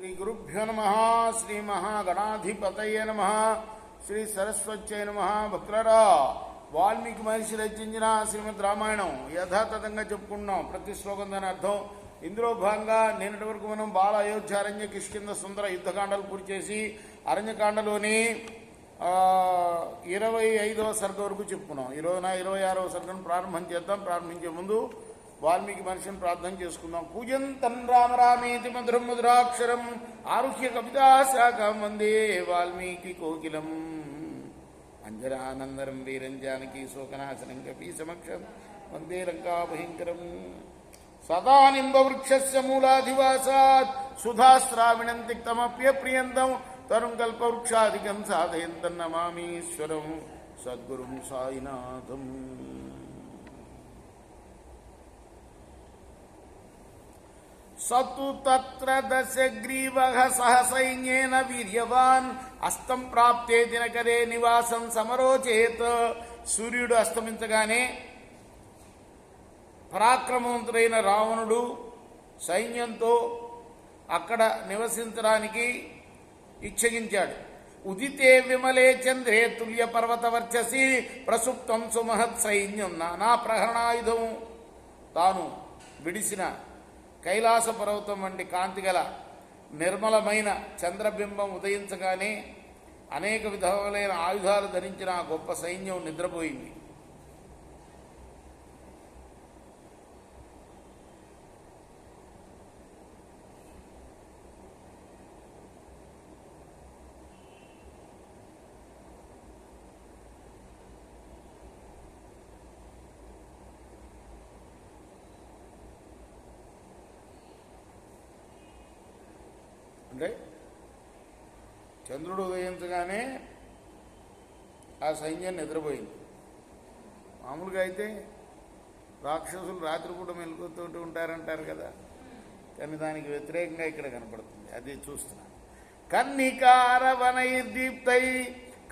శ్రీ గురుభ్యో నమ. శ్రీ మహాగణాధిపతయే నమ. శ్రీ సరస్వత్యై నమ. భక్తులారా, వాల్మీకి మహర్షి రచించిన శ్రీమద్ రామాయణం యథాతథంగా చెప్పుకుంటున్నాం. ప్రతి శ్లోకం దాని అర్థం. ఇందులో భాగంగా నిన్నటి వరకు మనం బాల అయోధ్య అరణ్య కిష్కింద సుందర యుద్ధకాండలు పూర్తి చేసి అరణ్యకాండలోని 25వ సర్గ వరకు చెప్పుకున్నాం. ఈరోజున 26వ సర్గను ప్రారంభం చేద్దాం. ప్రారంభించే ముందు వాల్మీకి మనిషిని ప్రార్థన చేసుకుందాం. పూజంతం రామ రామేతి మధురం మధురాక్షరం ఆరుహ్య కవితాశాఖం వందే వాల్మీకి కోకిలం అంజనానందరం వీరం జానకీ శోకనాశనం కపీ సమక్షం వందే లంకాభయంకరం. సదా నింబవృక్షస్య మూలాధివాసాత్ సుధాశ్రావిణం తిక్తమప్యప్రియంతం తరుం కల్పవృక్షాధికం సాధయంతం నమామీశ్వరం సద్గురుం సాయినాథం. సతు తత్ర దశగ్రీవః సహ సైన్యేన వీర్యవాన్ అస్తం ప్రాప్తే దినకరే నివాసం సమరోచేత్. సూర్యుడు అస్తమించగానే పరాక్రమవంతుడైన రావణుడు సైన్యంతో అక్కడ నివసించడానికి ఇచ్చగించాడు. ఉదితే విమలే చంద్రే తుల్య పర్వతవర్చసి ప్రసుప్తం సుమహత్ సైన్యం నానా ప్రహరణాయుధం. తాను విడిసిన కైలాస పర్వతం వంటి కాంతిగల నిర్మలమైన చంద్రబింబం ఉదయించగానే అనేక విధములైన ఆయుధాలు ధరించిన ఆ గొప్ప సైన్యం నిద్రపోయింది. అంటే చంద్రుడు ఉదయించగానే ఆ సైన్యం నిద్రపోయింది. మామూలుగా అయితే రాక్షసులు రాత్రిపూట మెలుగుతూ ఉంటారంటారు కదా, కానీ దానికి వ్యతిరేకంగా ఇక్కడ కనపడుతుంది. అది చూస్తున్నాను. కన్నికారవనైర్దీప్తై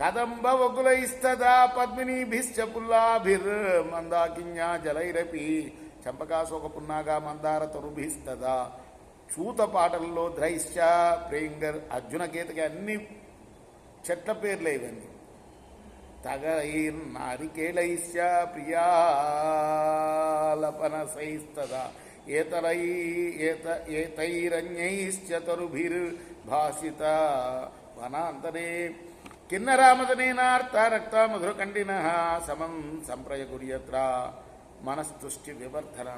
కదంబ వకులైస్తదా పద్మినీభిశ్చ పుల్లాభిర్ మందాకిన్యా జలైరపి చంపకాశోక పున్నాగా మందార తరుభిస్తదా. చూత పాటల్లో ద్రైశ్చ ప్రేంగర్ అర్జున గీతకి అన్ని చెట్ల పేర్లే ఇవన్నీ. తగైర్ నారికేళైశ్చ ప్రియాలపనసైస్తదా ఏతైరన్యైశ్చ తరుభిర్ భాసిత వనాంతరే కిన్నరామదనేనార్త రక్త మధురకండిన సమం సంప్రయగుర్యత్ర మనస్తుష్టి వివర్ధన.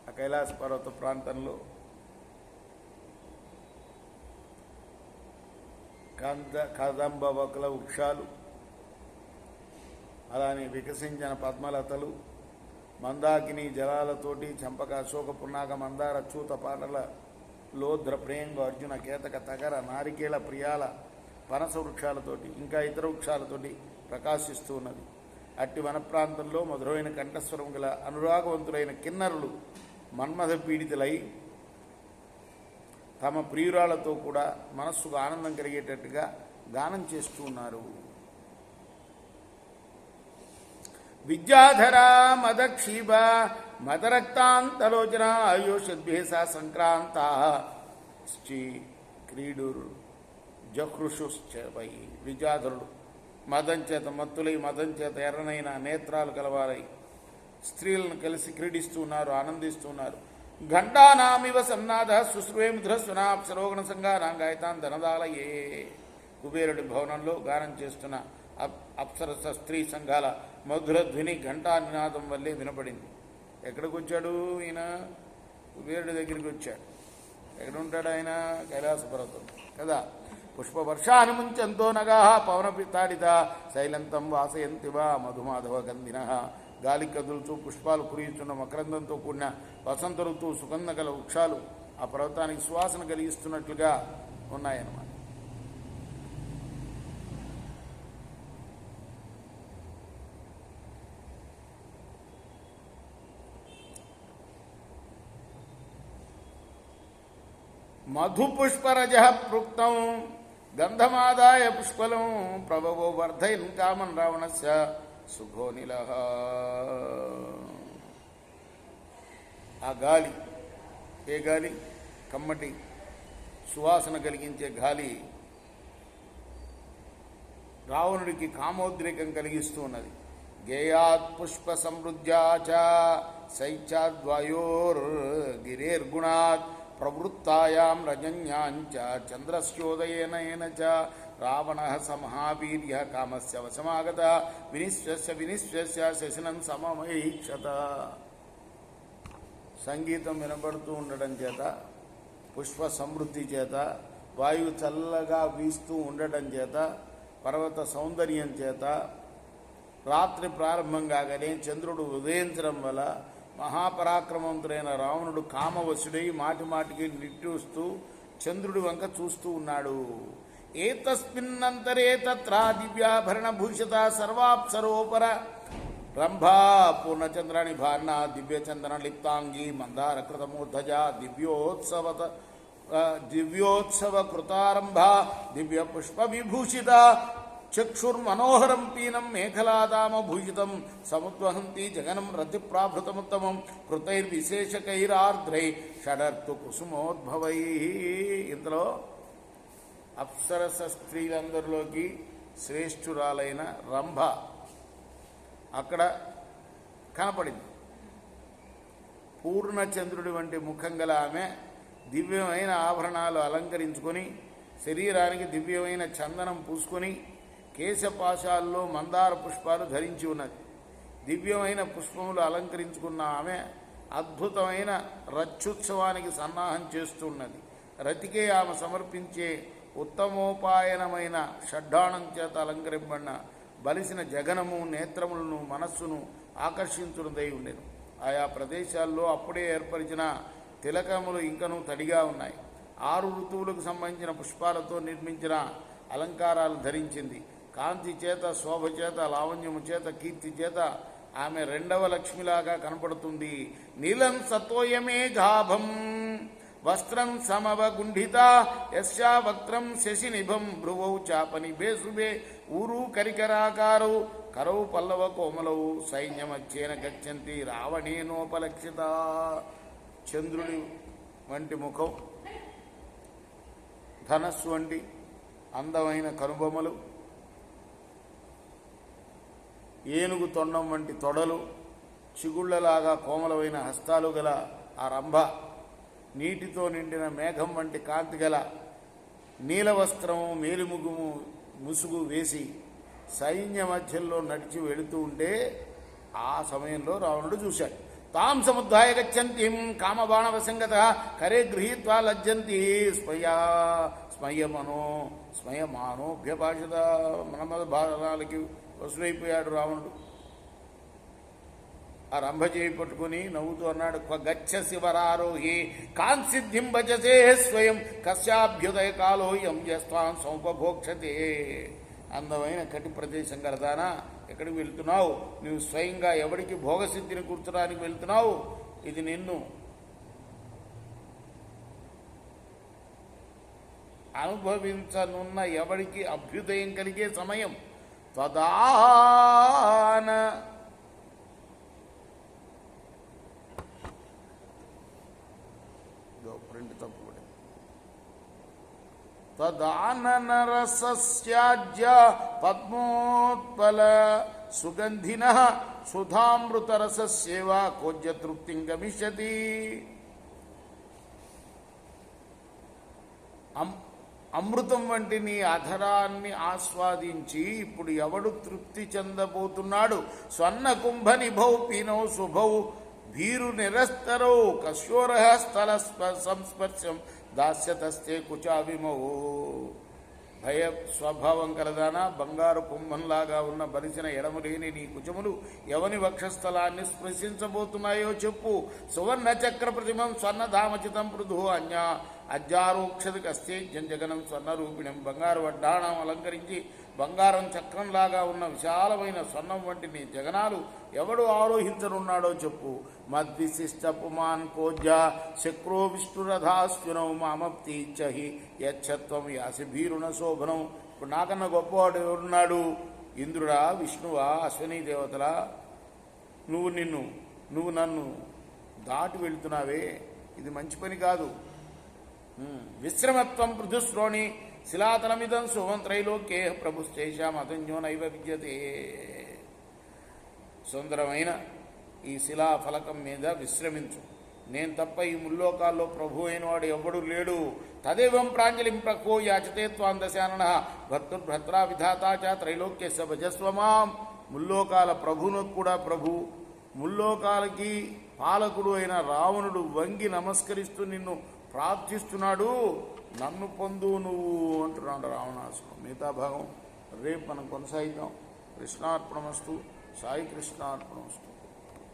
ఆ కైలాస పర్వత ప్రాంతంలో కదంబ వకుల వృక్షాలు, అలానే వికసించిన పద్మలతలు, మందాకిని జలాలతోటి చంపక అశోక పున్నాగ మందార చూత పాటల లోద్ర ప్రేంగ అర్జున కేతక తగర నారికేళ ప్రియాల పనస వృక్షాలతోటి ఇంకా ఇతర వృక్షాలతోటి ప్రకాశిస్తూ ఉన్నది. అట్టి వన ప్రాంతంలో మధురమైన కంఠస్వరం గల అనురాగవంతులైన కిన్నరులు మన్మథ పీడితులై తమ ప్రియురాలతో కూడా మనస్సుకు ఆనందం కలిగేటట్టుగా గానం చేస్తూ ఉన్నారు. విద్యాధర మదక్షీభ మదరక్తాంతలోచన ఆయోషద్భేస సంక్రాంత శ్రీ క్రీడుర్ జహృషుశ్చై. విద్యాధరుడు మదం చేత మత్తులై మదం చేత ఎర్రనైన నేత్రాలు కలవారై స్త్రీలను కలిసి క్రీడిస్తున్నారు, ఆనందిస్తున్నారు. ఘంటానామివ సన్నాద శుశ్రువే ముద్రస్వనాప్సరోగణ సంఘానాం గాయతాన్ ధనదాలయే. కుబేరుడి భవనంలో గానం చేస్తున్న అప్సరస స్త్రీ సంఘాల మధుర ధ్వని ఘంటా నినాదం వల్లే వినపడింది. ఎక్కడికి వచ్చాడు ఈయన? కుబేరుడి దగ్గరికి వచ్చాడు. ఎక్కడ ఉంటాడు ఆయన? కైలాస పర్వతం కదా. పుష్పవర్షాన్ని ముంచెంతో నగా పవనపితాడిత శైలంతం వాసయంతివా మధుమాధవ గంధిన. గాలి కదులుతూ పుష్పాలు కురియుచున్న మకరందంతో కూడిన వసంత ఋతువు సుగంధ గల వృక్షాలు ఆ పర్వతానికి సువాసన కలిగిస్తున్నట్లుగా ఉన్నాయన్నమాట. మధుపుష్పరజ ప్రోక్తం గంధమాదాయ పుష్పలం ప్రభవో వర్ధయన్ కామన్ రావణస్య సుఘోనిల. ఆ గాలి, ఏ గాలి? కమ్మటి సువాసన కలిగించే గాలి రావణుడికి కామోద్రేకం కలిగిస్తూ ఉన్నది. గేయాత్ పుష్ప సమృద్ధ్యాచ శైత్యాద్వాయోర్ గిరేర్గుణాత్ ప్రవృత్తాయాం రజన్యాంచ చంద్రస్యోదయేన చ రావణ సమహావీర్య కామస్య వశమాగత వినిశ్వస్య శశినం సమమైక్షత. సంగీతం వినబడుతూ ఉండడం చేత, పుష్ప సమృద్ధి చేత, వాయువు చల్లగా వీస్తూ ఉండటం చేత, పర్వత సౌందర్యం చేత, రాత్రి ప్రారంభం కాగానే చంద్రుడు ఉదయించడం వల్ల మహాపరాక్రమవంతుడైన రావణుడు కామవశుడై మాటిమాటికి నిట్టూస్తూ చంద్రుడి వంక చూస్తూ ఉన్నాడు. ఏతస్మిన్నంతరే తత్రా దివ్యాభరణ భూషిత సర్వాప్సరోపర రంభా పూర్ణచంద్రాణి భార్ణ దివ్యచందన లిప్తాంగి మందార కృతమూర్ధజ దివ్యోత్సవ కృతారంభ దివ్య పుష్ప విభూషిత చక్షుర్మనోహరం పీనం మేఖలాదామ భూషితం సముద్వహంతి జగనం రతిప్రాభృతముత్తమం కృతైర్విశేషకైరార్ద్రై షడర్తు కుసుమోద్భవై. ఇందులో అప్సరస స్త్రీలందరిలోకి శ్రేష్ఠురాలైన రంభ అక్కడ కనపడింది. పూర్ణచంద్రుడి వంటి ముఖం గల ఆమె దివ్యమైన ఆభరణాలు అలంకరించుకొని, శరీరానికి దివ్యమైన చందనం పూసుకొని, కేశపాశాల్లో మందార పుష్పాలు ధరించి ఉన్నది. దివ్యమైన పుష్పములు అలంకరించుకున్న ఆమె అద్భుతమైన రత్యుత్సవానికి సన్నాహం చేస్తున్నది. రతికే ఆమె సమర్పించే ఉత్తమోపాయనమైన షడ్డాణం చేత అలంకరింపబడిన బలిసిన జగనము నేత్రములను మనస్సును ఆకర్షించున్నదై ఉండేది. ఆయా ప్రదేశాల్లో అప్పుడే ఏర్పరిచిన తిలకములు ఇంకనూ తడిగా ఉన్నాయి. 6 ఋతువులకు సంబంధించిన పుష్పాలతో నిర్మించిన అలంకారాలు ధరించింది. కాంతి చేత, శోభ చేత, లావణ్యము చేత, కీర్తి చేత ఆమె 2వ లక్ష్మిలాగా కనపడుతుంది. నీలం సతోయమే గాభం వస్త్రం సమవగుంఢిత యస్యా వక్త్రం శశినిభం భ్రువౌ చాపనిభే శుభే ఊరు కరికరాకారౌ కరౌ పల్లవ కోమలౌ సైన్యమచ్చేన గచ్చంతి రావణేనోపలక్షిత. చంద్రుడి వంటి ముఖం, ధనస్సు వంటి అందమైన కనుబొమ్మలు, ఏనుగు తొండం వంటి తొడలు, చిగుళ్లలాగా కోమలమైన హస్తాలు గల ఆ రంభ నీటితో నిండిన మేఘం వంటి కాంతి గల నీలవస్త్రము మేలిముగుము ముసుగు వేసి సైన్య మధ్యంలో నడిచి వెళుతూ ఉంటే ఆ సమయంలో రావణుడు చూశాడు. తాం సముద్ధాయ గచ్చంతిం కామబాణవసంగత కరే గృహీత్వా లజ్జంతి స్మయమానోభ్యభాషిత. మన్మథ బాణాలకి వసులైపోయాడు రావణుడు. ఆ రంభ చేయి పట్టుకుని నవ్వుతూ అన్నాడు, గచ్చ శివరారోహి కాంసిద్ధిం భజసే స్వయం కస్యాభ్యుదయ కాలోయం యస్వాం సముపభోక్షతే. అందమైన కటి ప్రదేశం కలదానా, ఎక్కడికి వెళ్తున్నావు? నువ్వు స్వయంగా ఎవడికి భోగసిద్ధిని కూర్చోడానికి వెళ్తున్నావు? ఇది నిన్ను అనుభవించనున్న ఎవడికి అభ్యుదయం కలిగే సమయం. తదాన తదాననరసస్యాజ్య పద్మోత్పల సుగంధిన సుధామృతరసస్యేవ కోజ్య తృప్తిం గమిష్యతి. అమృతం వంటి నీ అధరాన్ని ఆస్వాదించి ఇప్పుడు ఎవడు తృప్తి చెందబోతున్నాడు? స్వర్ణ కుంభ నిభౌ పీనౌ శుభౌ భీరు నిరస్తరౌ కశోర స్థల సంస్పర్శం దాస్యతస్తే కుచావిమౌ. భయ స్వభావం కలదానా, బంగారు కుంభంలాగా ఉన్న బలిసిన ఎడమలేని నీ కుచములు ఎవని వక్షస్థలాన్ని స్పృశించబోతున్నాయో చెప్పు. సువర్ణ చక్ర ప్రతిమం స్వర్ణధామచితం పృథు అజ్జారోక్షది కస్తే జంజగనం స్వర్ణరూపిణం. బంగారు వడ్డాణం అలంకరించి బంగారం చక్రంలాగా ఉన్న విశాలమైన స్వర్ణం వంటి నీ జగనాలు ఎవడు ఆరోహించనున్నాడో చెప్పు. మద్విశిష్ట పుమాన్ కోజ్య శక్రో విష్ణురథాశ్వినౌ మామప్తీచ్చహి యచ్చత్వం యాసి భీరుణ శోభనం. ఇప్పుడు నాకన్నా గొప్పవాడు ఎవరున్నాడు? ఇంద్రుడా, విష్ణువా, అశ్వనీ దేవతలా? నువ్వు నన్ను దాటి వెళుతున్నావే, ఇది మంచి పని కాదు. విశ్రమత్వం పృథుశ్రోణి శిలాతలమిదం శుభం త్రైలోక్యే ప్రభుశ్చైషామతన్యో నైవ విద్యతే. సుందరమైన ఈ శిలా ఫలకం మీద విశ్రమించు, నేను తప్ప ఈ ముల్లోకాల్లో ప్రభు అయిన వాడు ఎవ్వడు లేడు. తదేవం ప్రాంజలిం ప్రకో యాచతే త్వాం దశానన భర్తృభ్రత్రా విధాతా చ త్రైలోక్యస్య భజస్వమాం. ముల్లోకాల ప్రభువునకు కూడా ప్రభు, ముల్లోకాలకి పాలకుడు అయిన రావణుడు వంగి నమస్కరిస్తూ నిన్ను ప్రార్థిస్తున్నాడు, నన్ను పొందు నువ్వు అంటున్నాడు రావణాసురుడు. మిగతా భాగం రేపు మనం కొనసాగిద్దాం. కృష్ణార్పణమస్తు. సాయి కృష్ణార్పణమస్తు.